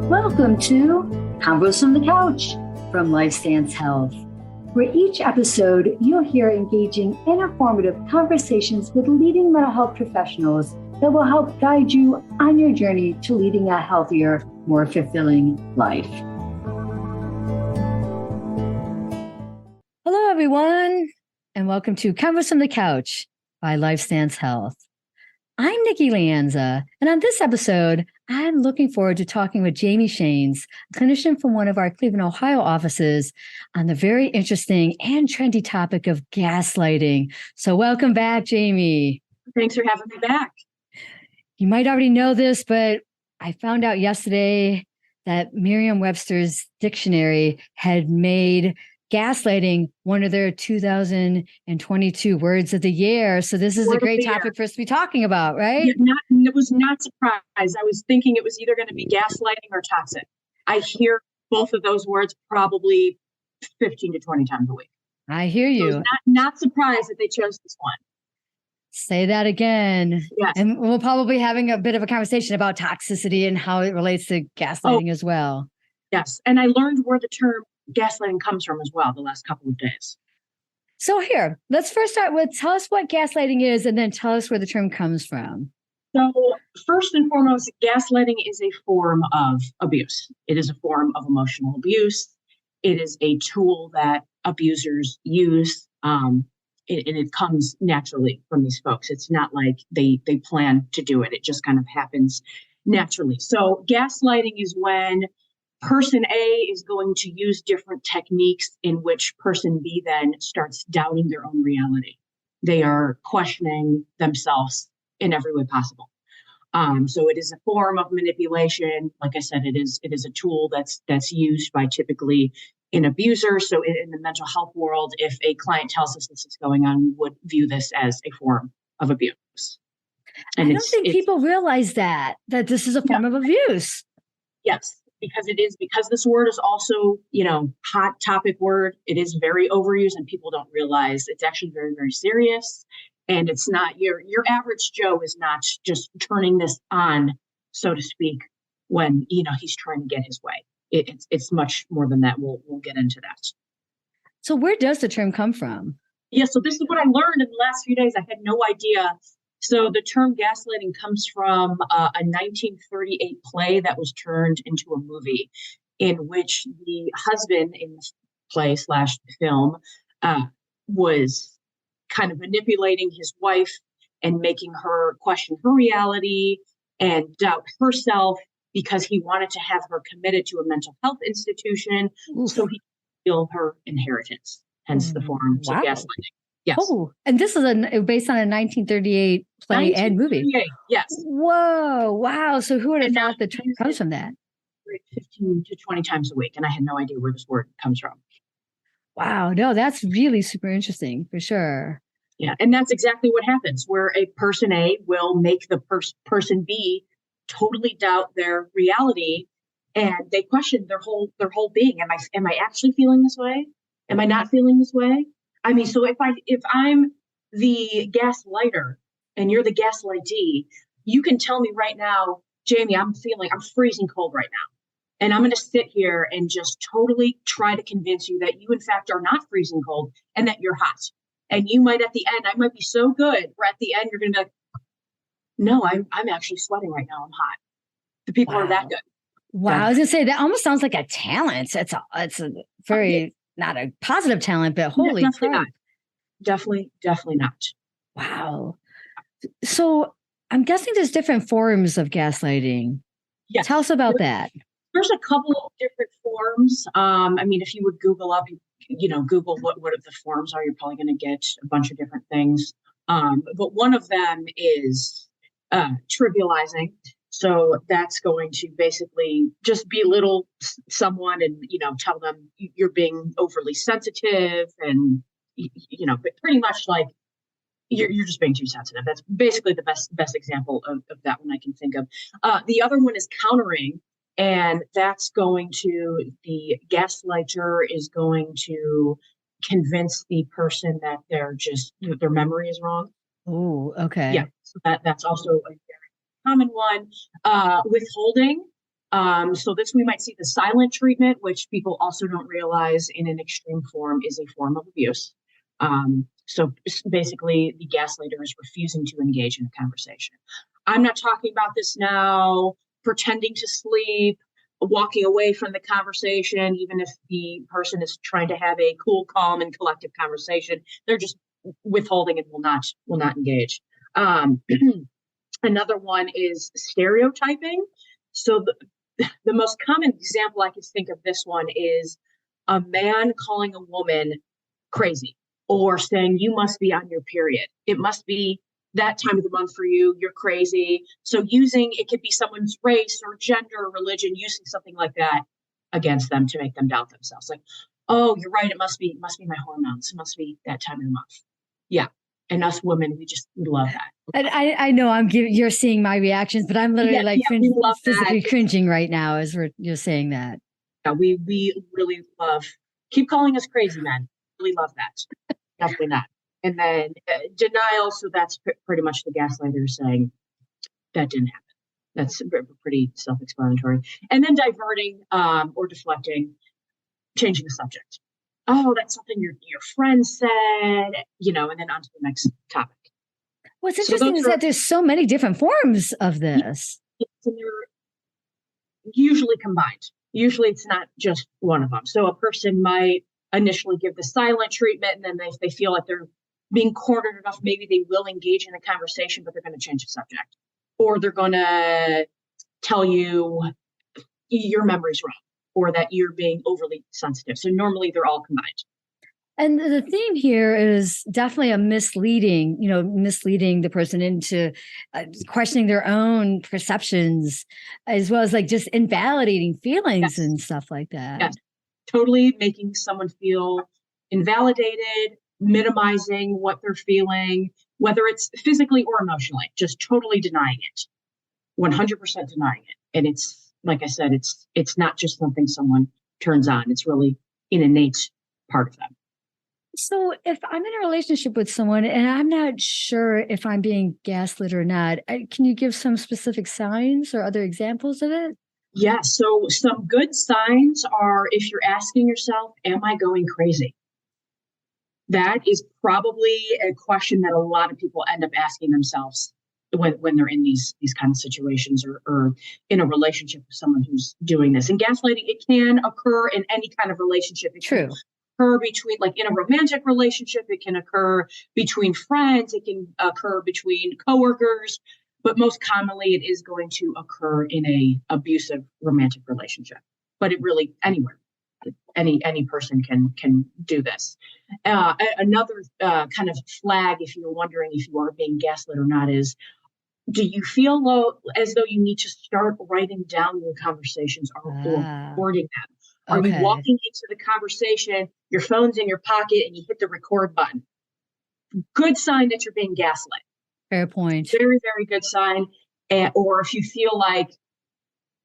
Welcome to Convos from the Couch from Lifestance Health, where each episode you'll hear engaging and informative conversations with leading mental health professionals that will help guide you on your journey to leading a healthier, more fulfilling life. Hello, everyone, and welcome to Convos from the Couch by Lifestance Health. I'm Nikki Lianza, and on this episode, I'm looking forward to talking with Jami Shanes, a clinician from one of our Cleveland, Ohio offices, on the very interesting and trendy topic of gaslighting. So welcome back, Jami. Thanks for having me back. You might already know this, but I found out yesterday that Merriam-Webster's dictionary had made gaslighting one of their 2022 words of the year. So this is a great topic for us to be talking about, right? Yeah, it was not surprised. I was thinking it was either going to be gaslighting or toxic. I hear both of those words probably 15 to 20 times a week. I hear you. So not surprised that they chose this one. Say that again. Yes. And we'll probably be having a bit of a conversation about toxicity and how it relates to gaslighting as well. Yes. And I learned where the term gaslighting comes from as well the last couple of days. So here, let's first start with tell us what gaslighting is and then tell us where the term comes from. So first and foremost, gaslighting is a form of abuse. It is a form of emotional abuse. It is a tool that abusers use. And it comes naturally from these folks. It's not like they plan to do it. It just kind of happens naturally. So gaslighting is when person A is going to use different techniques in which person B then starts doubting their own reality. They are questioning themselves in every way possible. So it is a form of manipulation. Like I said, it is a tool that's used by typically an abuser. So in the mental health world, if a client tells us this is going on, we would view this as a form of abuse. And I don't think people realize that this is a form of abuse. Yes. Because this word is also, hot topic word. It is very overused and people don't realize it's actually very, very serious. And it's not your average Joe is not just turning this on, so to speak, when, he's trying to get his way. It's much more than that. We'll get into that. So where does the term come from? Yeah. So this is what I learned in the last few days. I had no idea. So the term gaslighting comes from a 1938 play that was turned into a movie in which the husband in the play / film was kind of manipulating his wife and making her question her reality and doubt herself because he wanted to have her committed to a mental health institution. Oof. So he could steal her inheritance, hence the form of gaslighting. Yes. Oh, and this is based on a 1938 play and movie. Yes. Whoa. Wow. So who would have thought the term comes from that? 15 to 20 times a week. And I had no idea where this word comes from. Wow. No, that's really super interesting for sure. Yeah. And that's exactly what happens, where a person A will make the person B totally doubt their reality. And they question their whole being. Am I actually feeling this way? Am I not feeling this way? I mean, so if I'm the gaslighter and you're the gaslightee, you can tell me right now, Jami, I'm freezing cold right now. And I'm going to sit here and just totally try to convince you that you, in fact, are not freezing cold and that you're hot. And you might at the end, I might be so good, where at the end, you're going to be like, no, I'm actually sweating right now. I'm hot. The people are that good. Wow. I was going to say, that almost sounds like a talent. It's a very... not a positive talent, but holy definitely crap. Not. Definitely not. Wow. So I'm guessing there's different forms of gaslighting. Yes. Tell us about that. There's a couple of different forms. I mean, if you would Google up, Google what the forms are, you're probably going to get a bunch of different things. But one of them is trivializing. So that's going to basically just belittle someone and, tell them you're being overly sensitive and, but pretty much like you're just being too sensitive. That's basically the best example of that one I can think of. The other one is countering. And that's going to, the gaslighter is going to convince the person that their memory is wrong. Oh, okay. Yeah. So that's also a very common one. Withholding So this, we might see the silent treatment, which people also don't realize in an extreme form is a form of abuse. So basically the gaslighter is refusing to engage in a conversation. I'm not talking about this now, pretending to sleep, walking away from the conversation, even if the person is trying to have a cool, calm, and collective conversation. They're just withholding and will not engage. Another one is stereotyping. So the most common example I can think of this one is a man calling a woman crazy or saying, you must be on your period. It must be that time of the month for you. You're crazy. So it could be someone's race or gender or religion, using something like that against them to make them doubt themselves. Like, oh, you're right. It must be my hormones. It must be that time of the month. Yeah. And us women, we love that. And I know you're seeing my reactions, but I'm literally physically cringing right now as you're saying that. Yeah, we really love, keep calling us crazy men. Really love that. Definitely not. And then denial. So that's pretty much the gaslighter saying that didn't happen. That's pretty self-explanatory. And then diverting or deflecting, changing the subject. Oh, that's something your friend said, and then on to the next topic. What's interesting is that there's so many different forms of this. And they're usually combined. Usually it's not just one of them. So a person might initially give the silent treatment, and then if they feel like they're being cornered enough, maybe they will engage in a conversation, but they're going to change the subject. Or they're going to tell you your memory's wrong, or that you're being overly sensitive. So normally they're all combined. And the theme here is definitely a misleading the person into questioning their own perceptions, as well as like just invalidating feelings and stuff like that. Yes. Totally making someone feel invalidated, minimizing what they're feeling, whether it's physically or emotionally, just totally denying it, 100% denying it. And it's, like I said, it's not just something someone turns on. It's really an innate part of them. So if I'm in a relationship with someone and I'm not sure if I'm being gaslit or not, can you give some specific signs or other examples of it? Yeah. So some good signs are if you're asking yourself, am I going crazy? That is probably a question that a lot of people end up asking themselves when they're in these kind of situations or in a relationship with someone who's doing this. And gaslighting, it can occur in any kind of relationship. It True. Can occur between, like in a romantic relationship, it can occur between friends, it can occur between coworkers, but most commonly it is going to occur in a abusive romantic relationship. But it really, anywhere. Any person can do this. Another kind of flag, if you're wondering if you are being gaslit or not, is, do you feel as though you need to start writing down your conversations or recording them? Are you walking into the conversation, your phone's in your pocket, and you hit the record button? Good sign that you're being gaslit. Fair point. Very, very good sign. Or if you feel like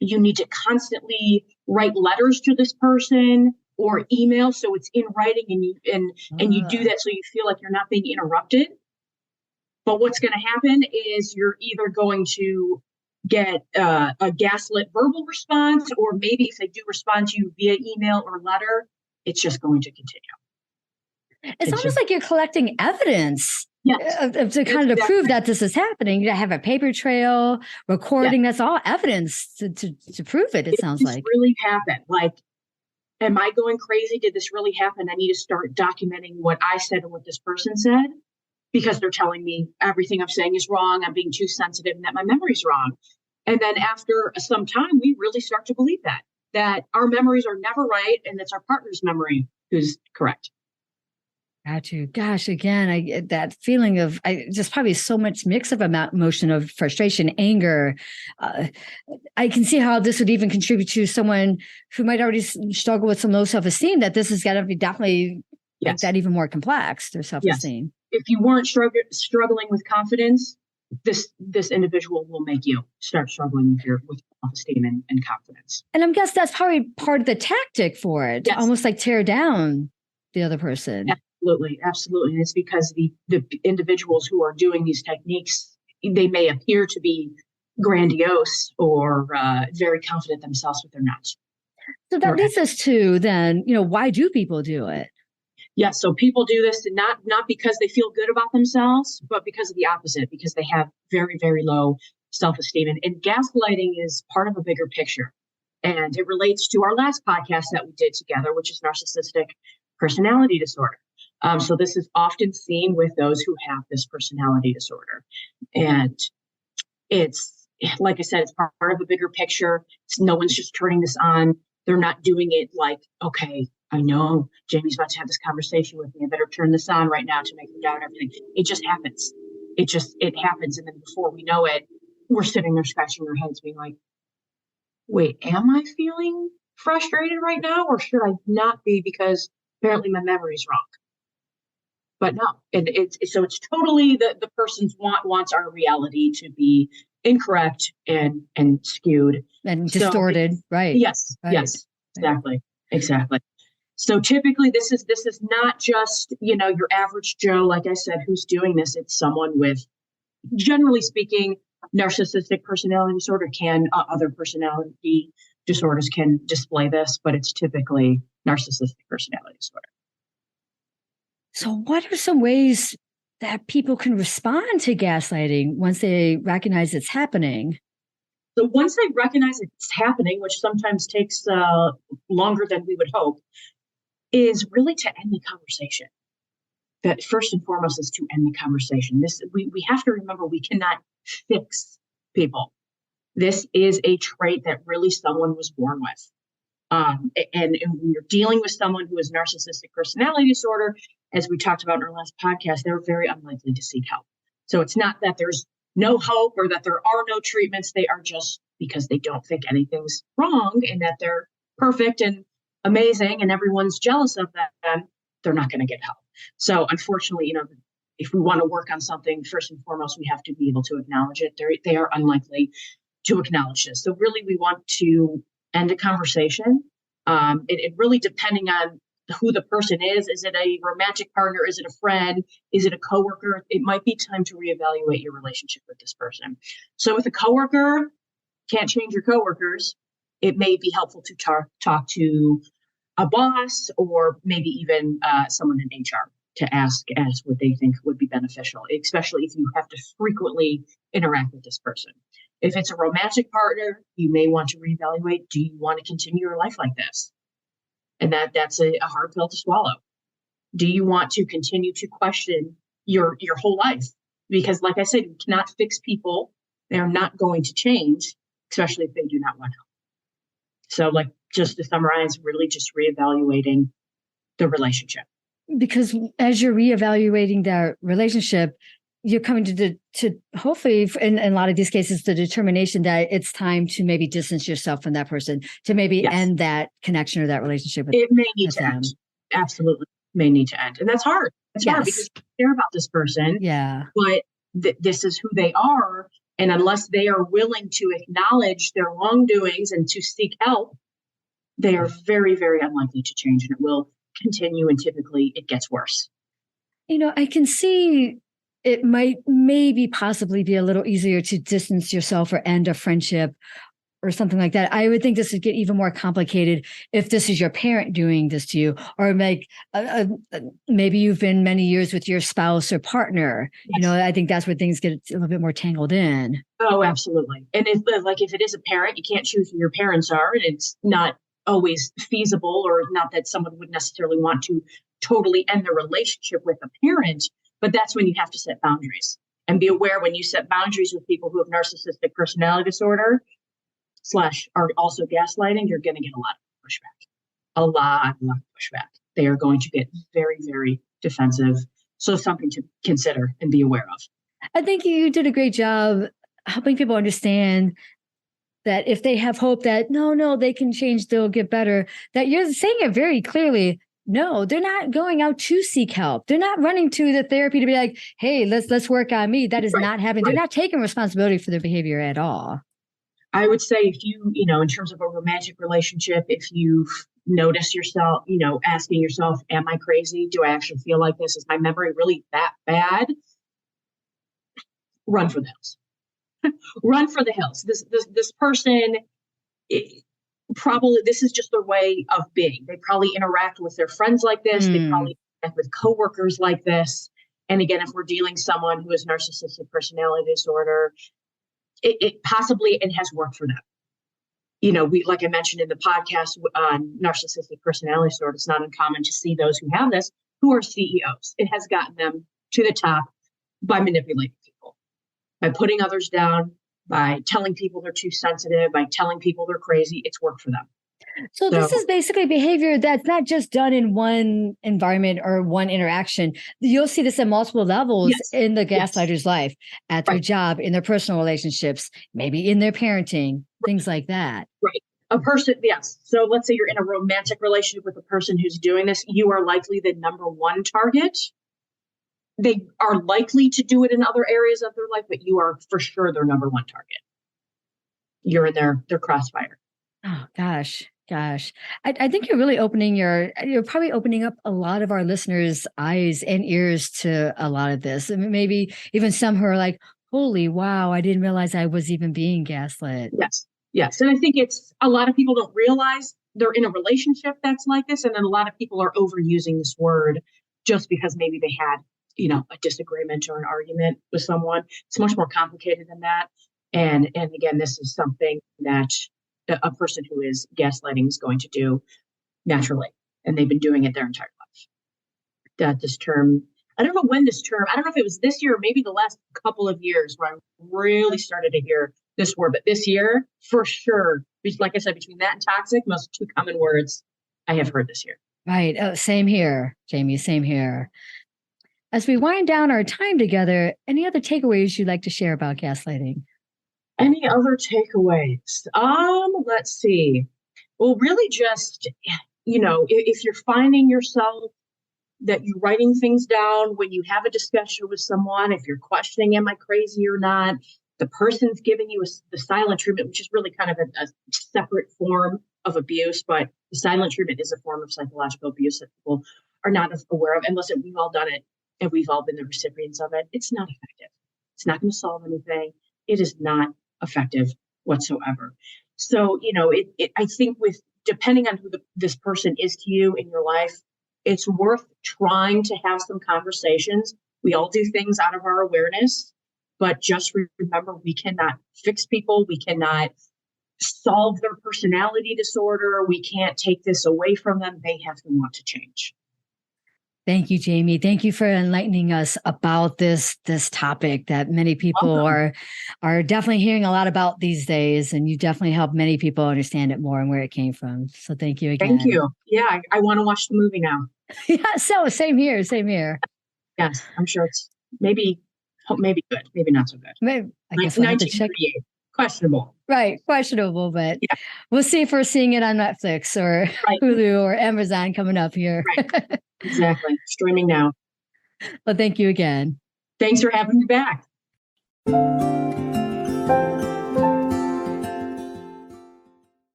you need to constantly write letters to this person or email, so it's in writing, and you do that so you feel like you're not being interrupted. But what's going to happen is you're either going to get a gaslit verbal response, or maybe if they do respond to you via email or letter, it's just going to continue. It's almost like you're collecting evidence. Yes. To kind of prove that this is happening. You have a paper trail, recording, that's all evidence to prove it, it sounds like. Did this really happen? Like, am I going crazy? Did this really happen? I need to start documenting what I said and what this person said, because they're telling me everything I'm saying is wrong, I'm being too sensitive, and that my memory's wrong. And then after some time, we really start to believe that our memories are never right, and it's our partner's memory who's correct. Got you. Gosh, again, I get that feeling of just probably so much mix of emotion of frustration, anger. I can see how this would even contribute to someone who might already struggle with some low self-esteem, that this is going to be definitely make that even more complex, their self-esteem. Yes. If you weren't struggling with confidence, this individual will make you start struggling with self-esteem and confidence. And I guess that's probably part of the tactic for it, almost like tear down the other person. Absolutely. And it's because the individuals who are doing these techniques, they may appear to be grandiose or very confident themselves, but they're not. So that leads us to then, why do people do it? Yes, so people do this not because they feel good about themselves, but because of the opposite, because they have very, very low self-esteem. And gaslighting is part of a bigger picture. And it relates to our last podcast that we did together, which is narcissistic personality disorder. So this is often seen with those who have this personality disorder. And it's, like I said, it's part of a bigger picture. No one's just turning this on. They're not doing it like, okay, I know Jamie's about to have this conversation with me. I better turn this on right now to make them doubt everything. It just happens. It happens. And then before we know it, we're sitting there scratching our heads being like, wait, am I feeling frustrated right now? Or should I not be because apparently my memory is wrong? But no, and it's totally the person's wants our reality to be incorrect and skewed. And distorted, right. Yes, right. Yes, exactly. So typically this is not just, your average Joe, like I said, who's doing this. It's someone with, generally speaking, narcissistic personality disorder. Other personality disorders can display this, but it's typically narcissistic personality disorder. So what are some ways that people can respond to gaslighting once they recognize it's happening? So once they recognize it's happening, which sometimes takes longer than we would hope, is really to end the conversation. That first and foremost is to end the conversation. We have to remember we cannot fix people. This is a trait that really someone was born with. And when you're dealing with someone who has narcissistic personality disorder, as we talked about in our last podcast, they're very unlikely to seek help. So it's not that there's no hope or that there are no treatments. They are just because they don't think anything's wrong and that they're perfect and amazing and everyone's jealous of them, they're not going to get help. So unfortunately, if we want to work on something, first and foremost, we have to be able to acknowledge it. They are unlikely to acknowledge this. So really, we want to end a conversation. It really depending on who the person is. Is it a romantic partner? Is it a friend? Is it a coworker? It might be time to reevaluate your relationship with this person. So with a coworker, can't change your coworkers. It may be helpful to talk to a boss or maybe even someone in HR to ask what they think would be beneficial, especially if you have to frequently interact with this person. If it's a romantic partner, you may want to reevaluate, do you want to continue your life like this? And that's a hard pill to swallow. Do you want to continue to question your whole life? Because like I said, you cannot fix people. They're not going to change, especially if they do not want help. So just to summarize, really just reevaluating the relationship. Because as you're reevaluating that relationship, you're coming to hopefully, in a lot of these cases, the determination that it's time to maybe distance yourself from that person, to maybe end that connection or that relationship. It may need to end. Absolutely may need to end. And that's hard. It's hard because you care about this person. Yeah. But this is who they are. And unless they are willing to acknowledge their wrongdoings and to seek help, they are very, very unlikely to change. And it will continue. And typically it gets worse. I can see it might maybe possibly be a little easier to distance yourself or end a friendship or something like that. I would think this would get even more complicated if this is your parent doing this to you, or maybe you've been many years with your spouse or partner. Yes. I think that's where things get a little bit more tangled in. Oh, absolutely. And if it is a parent, you can't choose who your parents are, and it's not always feasible, or not that someone would necessarily want to totally end the relationship with a parent. But that's when you have to set boundaries and be aware when you set boundaries with people who have narcissistic personality disorder / are also gaslighting, you're going to get a lot of pushback, a lot of pushback. They are going to get very, very defensive. So something to consider and be aware of. I think you did a great job helping people understand that if they have hope that no, they can change, they'll get better, that you're saying it very clearly. No, they're not going out to seek help. They're not running to the therapy to be like, hey, let's work on me. That is not happening. They're not taking responsibility for their behavior at all. I would say if you, in terms of a romantic relationship, if you've noticed yourself, asking yourself, am I crazy? Do I actually feel like this? Is my memory really that bad? Run for the hills. run for the hills. This person, probably this is just their way of being. They probably interact with their friends like this. They probably interact with coworkers like this. And again, if we're dealing someone who has narcissistic personality disorder, it possibly it has worked for them. Like I mentioned in the podcast on narcissistic personality disorder, it's not uncommon to see those who have this who are CEOs. It has gotten them to the top by manipulating people, by putting others down, by telling people they're too sensitive, by telling people they're crazy. It's worked for them. So this is basically behavior that's not just done in one environment or one interaction. You'll see this at multiple levels in the gaslighter's life, at their job, in their personal relationships, maybe in their parenting, things like that. Right. A person, yes. So let's say you're in a romantic relationship with a person who's doing this. You are likely the number one target. They are likely to do it in other areas of their life, but you are for sure their number one target. You're in their crossfire. Oh, gosh. I think you're really you're probably opening up a lot of our listeners' eyes and ears to a lot of this. And maybe even some who are like, holy wow, I didn't realize I was even being gaslit. Yes. And I think it's a lot of people don't realize they're in a relationship that's like this. And then a lot of people are overusing this word just because maybe they had, a disagreement or an argument with someone. It's much more complicated than that. And again, this is something that a person who is gaslighting is going to do naturally. And they've been doing it their entire life. That this term, I don't know if it was this year or maybe the last couple of years where I really started to hear this word, but this year, for sure, like I said, between that and toxic, most two common words I have heard this year. Right. Oh, same here, Jami, same here. As we wind down our time together, any other takeaways you'd like to share about gaslighting? Any other takeaways? Let's see. Well, really just, if you're finding yourself that you're writing things down when you have a discussion with someone, if you're questioning, am I crazy or not? The person's giving you the silent treatment, which is really kind of a separate form of abuse, but the silent treatment is a form of psychological abuse that people are not aware of. And listen, we've all done it and we've all been the recipients of it. It's not effective. It's not going to solve anything. It is not effective whatsoever. So, I think depending on who this person is to you in your life, it's worth trying to have some conversations. We all do things out of our awareness, but just remember, we cannot fix people. We cannot solve their personality disorder. We can't take this away from them. They have to want to change. Thank you, Jami. Thank you for enlightening us about this topic that many people are definitely hearing a lot about these days. And you definitely help many people understand it more and where it came from. So thank you again. Thank you. Yeah, I want to watch the movie now. Yeah, so same here. Yes, I'm sure it's maybe good, maybe not so good. Maybe, I guess I'll have to check. Questionable. Right, questionable, but we'll see if we're seeing it on Netflix or Hulu or Amazon coming up here. Right. Exactly. Streaming now. Well, thank you again. Thanks for having me back.